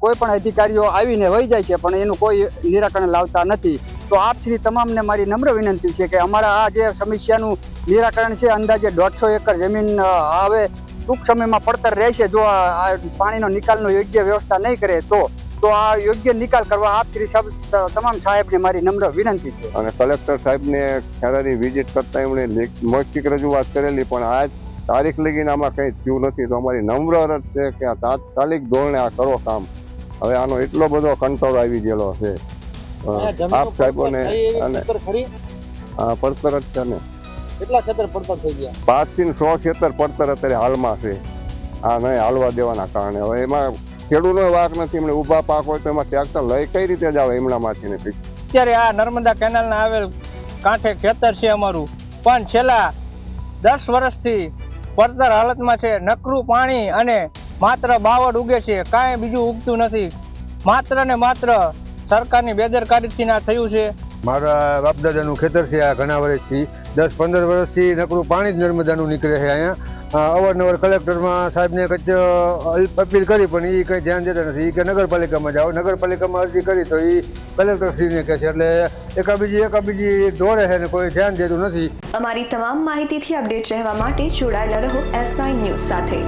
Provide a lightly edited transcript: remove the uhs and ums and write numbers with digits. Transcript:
કોઈ પણ અધિકારીઓ આવીને વહી જાય છે, પણ એનું કોઈ નિરાકરણ લાવતા નથી. તો આપ શ્રી તમામને મારી નમ્ર વિનંતી છે કે અમારા આ જે સમસ્યાનું નિરાકરણ છે, અંદાજે 150 એકર જમીન હવે ટૂંક સમયમાં પડતર રહેશે જો આ પાણીનો નિકાલનો યોગ્ય વ્યવસ્થા નહીં કરે તો આ યોગ્ય નિકાલ કરવા આપ શ્રી તમામ સાહેબને મારી નમ્ર વિનંતી છે. અને કલેક્ટર સાહેબને ખેરાની વિઝિટ કરતા એમણે મૌખિક રજૂઆત કરેલી, પણ આજ તારીખ લગીને આમાં કંઈ થયું નથી. તો અમારી નમ્ર અરજ છે કે આ તાત્કાલિક ધોરણે આ કરો કામ. હવે આનો એટલો બધો કંટ્રોલ આવી ગયેલો છે આપ સાહેબોને. અને પડતર જ છે ને, કેટલા ખેતર પડતર થઈ ગયા? 5 થી 100 ખેતર પડતર અત્યારે હાલમાં છે. આ નહીં હાલવા દેવાના કારણે હવે એમાં ખેડૂતનો વાક નથી. એમણે ઊભા પાક હોય તો એમાં ટ્રેક્ટર લઈ કઈ રીતે જ આવે એમણામાંથી ને. અત્યારે આ નર્મદા કેનાલના આવેલ કાંઠે ખેતર છે અમારું, પણ છેલ્લા 10 વર્ષથી પડતર હાલતમાં છે. નકરું પાણી અને માત્ર બાવળ ઉગે છે, કાંઈ બીજું ઉગતું નથી. માત્ર ને માત્ર સરકારની બેદરકારીથી આ થયું છે. મારા બાપદાદાનું ખેતર છે. આ ઘણા વર્ષથી 10-15 વર્ષથી નકરું પાણી જ નર્મદાનું નીકળે છે. અહીંયા અવારનવાર કલેક્ટરમાં સાહેબને કંઈક અપીલ કરી, પણ એ કંઈ ધ્યાન દેતા નથી. કે નગરપાલિકામાં જાઓ, નગરપાલિકામાં અરજી કરી તો એ કલેક્ટરશ્રીને કહે છે. એટલે એકાબીજી દોડે છે ને કોઈ ધ્યાન દેતું નથી. અમારી તમામ માહિતીથી અપડેટ રહેવા માટે જોડાયેલા રહો S9 ન્યૂઝ સાથે.